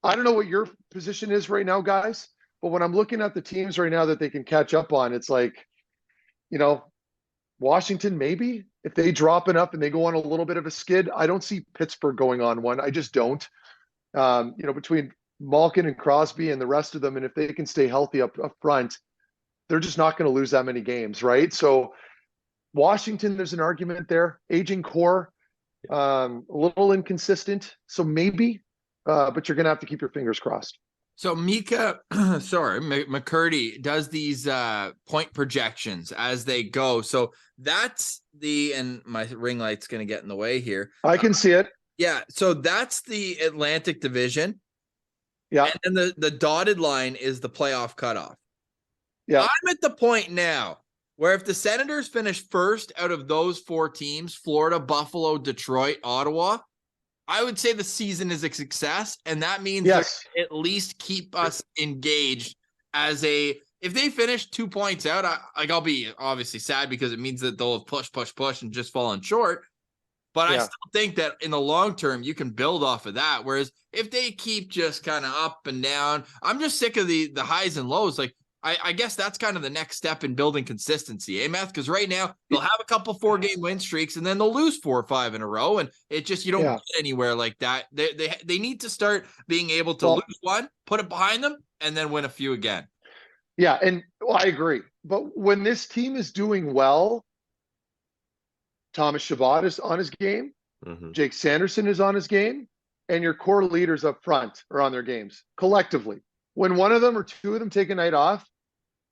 I don't know what your position is right now, guys, but when I'm looking at the teams right now that they can catch up on, it's like, Washington, maybe if they drop enough and they go on a little bit of a skid. I don't see Pittsburgh going on one. I just don't. Between Malkin and Crosby and the rest of them, and if they can stay healthy up front, they're just not going to lose that many games, right? So Washington, there's an argument there. Aging core, a little inconsistent. So maybe, but you're going to have to keep your fingers crossed. So McCurdy does these point projections as they go. So that's and my ring light's going to get in the way here. I can see it. Yeah. So that's the Atlantic Division. Yeah. And then the dotted line is the playoff cutoff. Yeah. I'm at the point now where if the Senators finish first out of those 4 teams, Florida, Buffalo, Detroit, Ottawa, I would say the season is a success, and that means at least keep us engaged if they finish 2 points out, I'll be obviously sad because it means that they'll have push and just fallen short. But I still think that in the long term, you can build off of that. Whereas if they keep just kind of up and down, I'm just sick of the highs and lows. Like, I guess that's kind of the next step in building consistency, Meth? Because right now they'll have a couple 4-game win streaks and then they'll lose 4 or 5 in a row, and it just you don't get anywhere like that. They need to start being able to lose one, put it behind them, and then win a few again. Yeah, and I agree. But when this team is doing well, Thomas Chabot is on his game, Jake Sanderson is on his game, and your core leaders up front are on their games collectively. When one of them or 2 of them take a night off,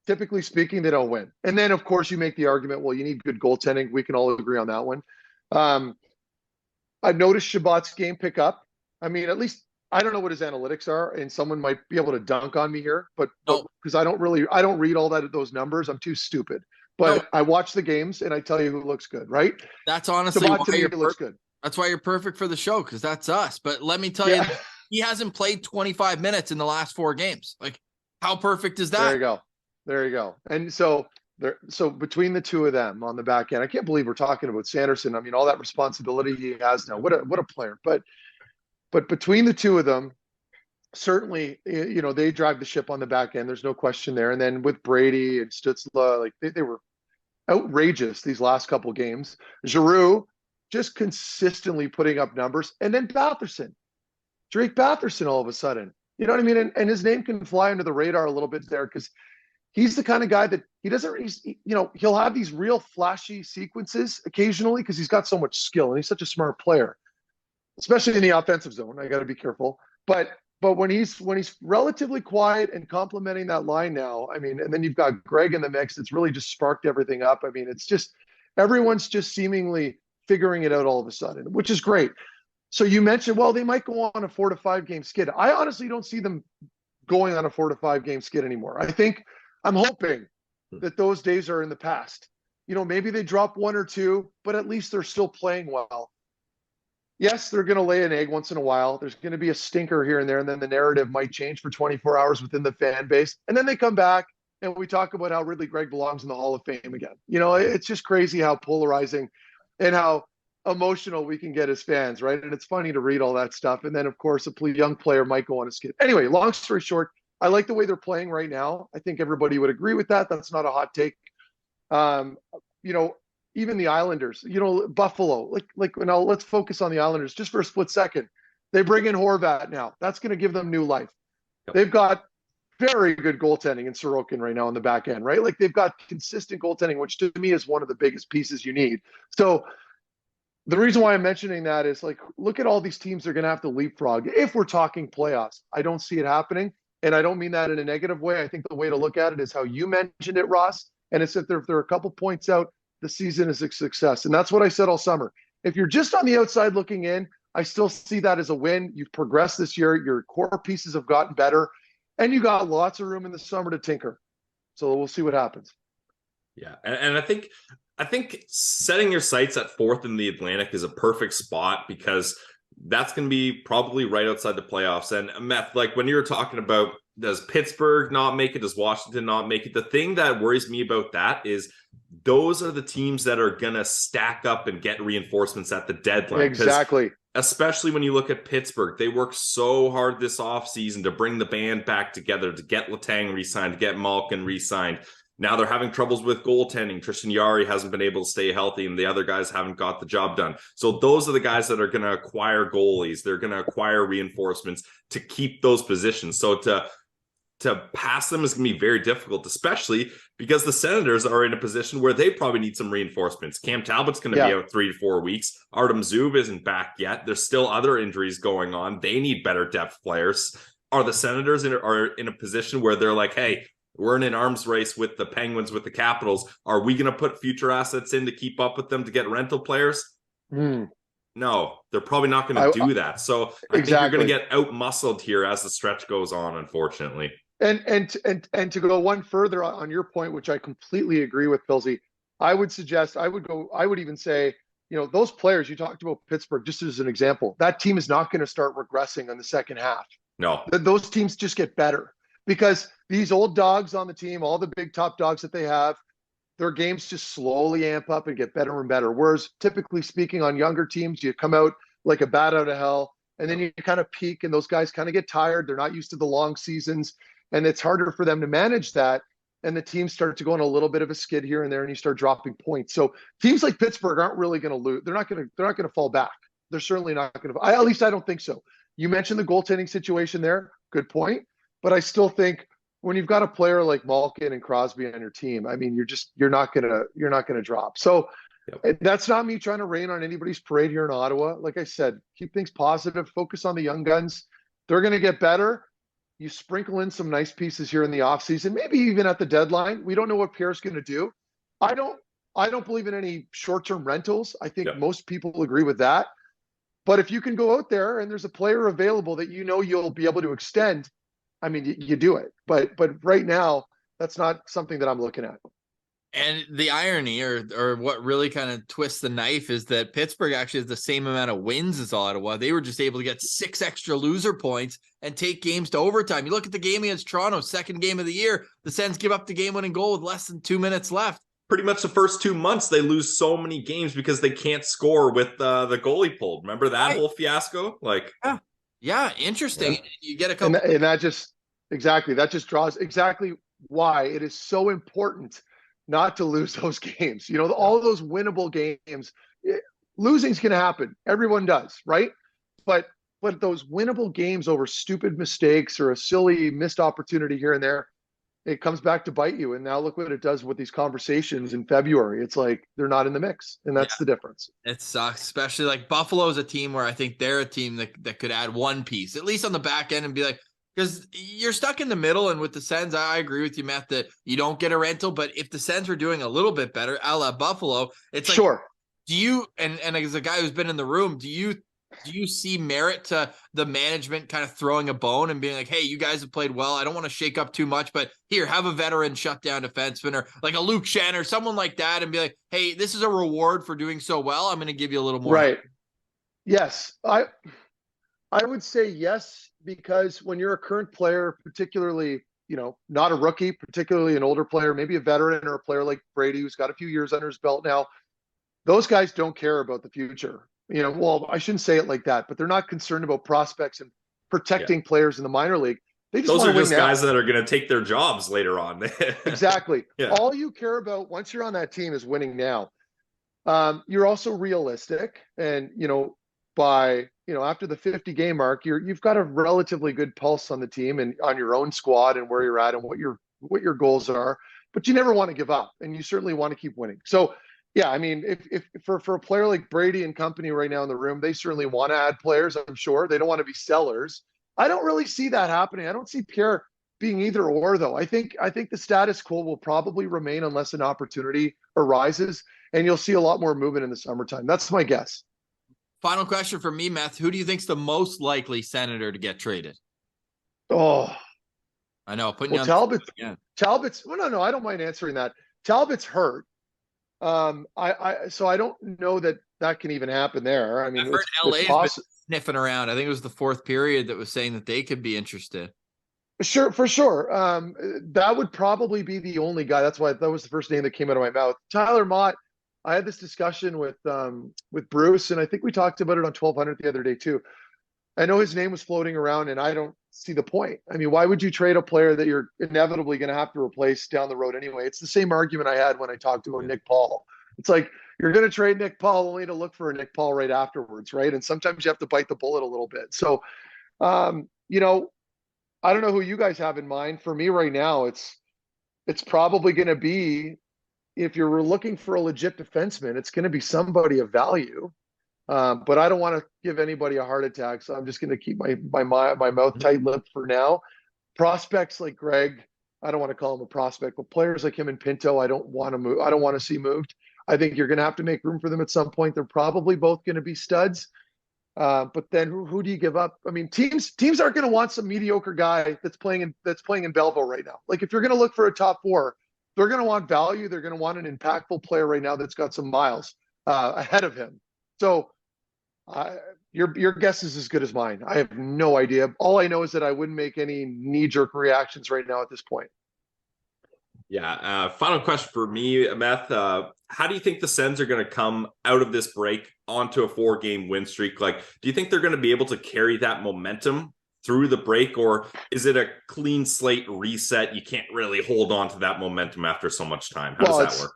typically speaking, they don't win. And then, of course, you make the argument, well, you need good goaltending. We can all agree on that one. I've noticed Chabot's game pick up. I mean, at least I don't know what his analytics are, and someone might be able to dunk on me here, but because I don't read all those numbers. I'm too stupid. But I watch the games and I tell you who looks good, right? That's honestly Chabot to me looks good. That's why you're perfect for the show, because that's us. But let me tell you, he hasn't played 25 minutes in the last 4 games. Like, how perfect is that? There you go. And so between the 2 of them on the back end, I can't believe we're talking about Sanderson. I mean, all that responsibility he has now. What a player. But between the 2 of them, certainly, they drive the ship on the back end. There's no question there. And then with Brady and Stützle, like they were outrageous these last couple games. Giroux just consistently putting up numbers. And then Batherson, Drake Batherson, all of a sudden, You know what I mean? And his name can fly under the radar a little bit there because he's the kind of guy that he'll have these real flashy sequences occasionally because he's got so much skill and he's such a smart player, especially in the offensive zone. I got to be careful. But when he's relatively quiet and complimenting that line now, I mean, and then you've got Greg in the mix, it's really just sparked everything up. I mean, it's just everyone's just seemingly figuring it out all of a sudden, which is great. So you mentioned, well, they might go on a 4 to 5 game skid. I honestly don't see them going on a 4 to 5 game skid anymore. I'm hoping that those days are in the past. Maybe they drop 1 or 2, but at least they're still playing well. Yes, they're going to lay an egg once in a while. There's going to be a stinker here and there, and then the narrative might change for 24 hours within the fan base. And then they come back, and we talk about how Ridley Gregg belongs in the Hall of Fame again. It's just crazy how polarizing and how emotional we can get as fans, right? And it's funny to read all that stuff. And then, of course, a young player might go on a skid. Anyway, long story short, I like the way they're playing right now. I think everybody would agree with that. That's not a hot take. Even the Islanders, Buffalo, now let's focus on the Islanders just for a split second. They bring in Horvat now. That's going to give them new life. Yep. They've got very good goaltending in Sorokin right now on the back end, right? Like they've got consistent goaltending, which to me is one of the biggest pieces you need. So the reason why I'm mentioning that is look at all these teams they're going to have to leapfrog. If we're talking playoffs, I don't see it happening. And I don't mean that in a negative way. I think the way to look at it is how you mentioned it, Ross. And it's if they're a couple points out, the season is a success. And that's what I said all summer. If you're just on the outside looking in, I still see that as a win. You've progressed this year. Your core pieces have gotten better. And you got lots of room in the summer to tinker. So we'll see what happens. Yeah. And I think setting your sights at 4th in the Atlantic is a perfect spot because that's going to be probably right outside the playoffs. And Meth, when you were talking about, does Pittsburgh not make it? Does Washington not make it? The thing that worries me about that is those are the teams that are going to stack up and get reinforcements at the deadline. Exactly. Especially when you look at Pittsburgh, they worked so hard this offseason to bring the band back together, to get Letang re-signed, to get Malkin re-signed. Now they're having troubles with goaltending. Tristan Jarry hasn't been able to stay healthy, and the other guys haven't got the job done. So those are the guys that are going to acquire goalies. They're going to acquire reinforcements to keep those positions. So to pass them is going to be very difficult, especially because the Senators are in a position where they probably need some reinforcements. Cam Talbot's going to be out 3 to 4 weeks. Artem Zub isn't back yet. There's still other injuries going on. They need better depth players. Are the Senators are in a position where they're like, hey, we're in an arms race with the Penguins, with the Capitals. Are we going to put future assets in to keep up with them to get rental players? No, they're probably not going to do that. So I think you're going to get out-muscled here as the stretch goes on, unfortunately. And to go one further on your point, which I completely agree with, Pilsy, I would even say, those players you talked about, Pittsburgh, just as an example, that team is not going to start regressing on the second half. No. Those teams just get better because these old dogs on the team, all the big top dogs that they have, their games just slowly amp up and get better and better. Whereas typically speaking on younger teams, you come out like a bat out of hell and then you kind of peak and those guys kind of get tired. They're not used to the long seasons. And it's harder for them to manage that. And the teams start to go on a little bit of a skid here and there, and you start dropping points. So teams like Pittsburgh aren't really going to lose. They're not going to fall back. They're certainly not going to. At least I don't think so. You mentioned the goaltending situation there. Good point. But I still think when you've got a player like Malkin and Crosby on your team, I mean, you're not going to drop. So that's not me trying to rain on anybody's parade here in Ottawa. Like I said, keep things positive. Focus on the young guns. They're going to get better. You sprinkle in some nice pieces here in the offseason, maybe even at the deadline. We don't know what Pierre's going to do. I don't believe in any short-term rentals. I think most people agree with that. But if you can go out there and there's a player available that you'll be able to extend, I mean, you do it. But right now, that's not something that I'm looking at. And the irony or what really kind of twists the knife is that Pittsburgh actually has the same amount of wins as Ottawa. They were just able to get 6 extra loser points and take games to overtime. You look at the game against Toronto, second game of the year, the Sens give up the game-winning goal with less than 2 minutes left. Pretty much the first 2 months, they lose so many games because they can't score with the goalie pulled. Remember that whole fiasco? Yeah, interesting. Yeah. You get a couple. And that just draws exactly why it is so important not to lose those games. All those winnable games, losing's going to happen. Everyone does, right? But but those winnable games over stupid mistakes or a silly missed opportunity here and there, it comes back to bite you. And now look what it does with these conversations in February. It's like they're not in the mix, and that's the difference. It sucks, especially like Buffalo's a team where I think they're a team that could add one piece, at least on the back end, and be like, because you're stuck in the middle. And with the Sens, I agree with you, Matt, that you don't get a rental. But if the Sens were doing a little bit better, a la Buffalo, it's like, sure. Do you, and as a guy who's been in the room, do you see merit to the management kind of throwing a bone and being like, hey, you guys have played well. I don't want to shake up too much, but here, have a veteran shutdown defenseman or like a Luke Shen or someone like that, and be like, hey, this is a reward for doing so well. I'm going to give you a little more. Right. Yes. I would say yes, because when you're a current player, particularly, not a rookie, particularly an older player, maybe a veteran or a player like Brady, who's got a few years under his belt now, those guys don't care about the future. Well, I shouldn't say it like that, but they're not concerned about prospects and protecting players in the minor league. They just those are just win guys that are going to take their jobs later on. Exactly. Yeah. All you care about once you're on that team is winning now. You're also realistic, and by after the 50 game mark, you've got a relatively good pulse on the team and on your own squad and where you're at and what your goals are. But you never want to give up, and you certainly want to keep winning. So. Yeah, I mean, if for a player like Brady and company right now in the room, they certainly want to add players, I'm sure. They don't want to be sellers. I don't really see that happening. I don't see Pierre being either or, though. I think the status quo will probably remain unless an opportunity arises, and you'll see a lot more movement in the summertime. That's my guess. Final question for me, Meth. Who do you think's the most likely Senator to get traded? Oh, I know. Putting you on Talbot's. Well, no, I don't mind answering that. Talbot's hurt. So I don't know that can even happen there. I mean, I've heard LA's been sniffing around. I think it was the fourth period that was saying that they could be interested. Sure, for sure. That would probably be the only guy. That's why that was the first name that came out of my mouth. Tyler Mott. I had this discussion with Bruce, and I think we talked about it on 1200 the other day too. I know his name was floating around, and I don't see the point. I mean, why would you trade a player that you're inevitably going to have to replace down the road anyway? It's the same argument I had when I talked to Nick Paul. It's like, you're going to trade Nick Paul only to look for a Nick Paul right afterwards, right? And sometimes you have to bite the bullet a little bit. So, I don't know who you guys have in mind. For me right now, it's probably going to be, if you're looking for a legit defenseman, it's going to be somebody of value. But I don't want to give anybody a heart attack, so I'm just going to keep my mouth tight-lipped for now. Prospects like Greg, I don't want to call him a prospect, but players like him and Pinto, I don't want to move. I don't want to see moved. I think you're going to have to make room for them at some point. They're probably both going to be studs. But then who do you give up? I mean, teams aren't going to want some mediocre guy that's playing in Belleville right now. Like, if you're going to look for a top four, they're going to want value. They're going to want an impactful player right now that's got some miles ahead of him. So. Your guess is as good as mine. I have no idea. All I know is that I wouldn't make any knee-jerk reactions right now at this point. Yeah. Final question for me, Meth. How do you think the Sens are going to come out of this break onto a 4-game win streak? Like, do you think they're going to be able to carry that momentum through the break, or is it a clean slate reset? You can't really hold on to that momentum after so much time. How does that work?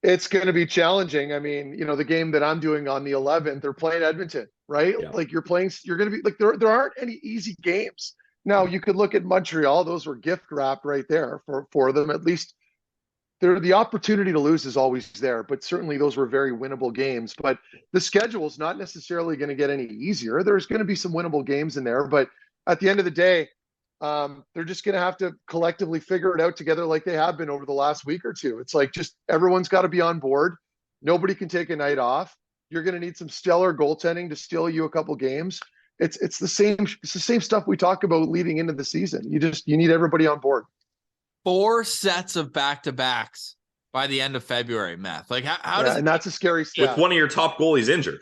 It's going to be challenging. I mean, the game that I'm doing on the 11th, they're playing Edmonton, right? Yeah. Like, you're going to be like, there aren't any easy games. Now, you could look at Montreal. Those were gift wrapped right there for them. At least the opportunity to lose is always there, but certainly those were very winnable games. But the schedule is not necessarily going to get any easier. There's going to be some winnable games in there, but at the end of the day, they're just going to have to collectively figure it out together like they have been over the last week or two. It's like, just everyone's got to be on board. Nobody can take a night off. You're going to need some stellar goaltending to steal you a couple games. It's the same stuff we talk about leading into the season. You need everybody on board. 4 sets of back-to-backs by the end of February, Matt. Like, how does and that's a scary stat. With one of your top goalies injured.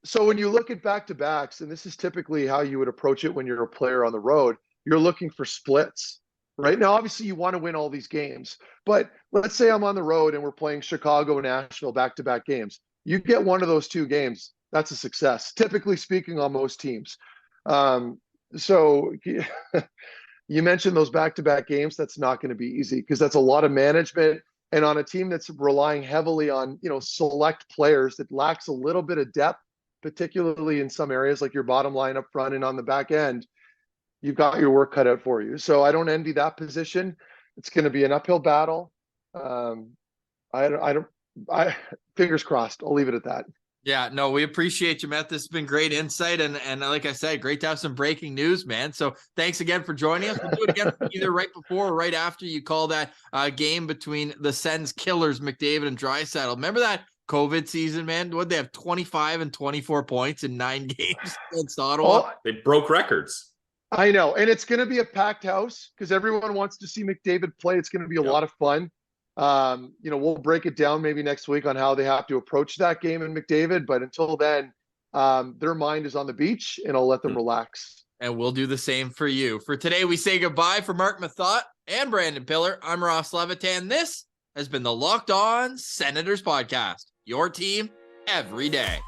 So when you look at back-to-backs, and this is typically how you would approach it when you're a player on the road, you're looking for splits. Right now, obviously, you want to win all these games. But let's say I'm on the road and we're playing Chicago and Nashville back-to-back games. You get one of those 2 games, that's a success, typically speaking, on most teams. So you mentioned those back-to-back games. That's not going to be easy, because that's a lot of management. And on a team that's relying heavily on select players, that lacks a little bit of depth, particularly in some areas like your bottom line up front and on the back end, you've got your work cut out for you. So I don't envy that position. It's going to be an uphill battle. I fingers crossed. I'll leave it at that. Yeah, no, we appreciate you, Matt. This has been great insight. And like I said, great to have some breaking news, man. So thanks again for joining us. We'll do it again either right before or right after you call that game between the Sens killers, McDavid and Draisaitl. Remember that COVID season, man? What, they have 25 and 24 points in 9 games against Ottawa? Oh, They broke records. I know. And it's going to be a packed house because everyone wants to see McDavid play. It's going to be a lot of fun. We'll break it down maybe next week on how they have to approach that game in McDavid. But until then, their mind is on the beach, and I'll let them relax. And we'll do the same for you. For today, we say goodbye for Mark Methot and Brandon Piller. I'm Ross Levitan. This has been the Locked On Senators podcast, your team every day.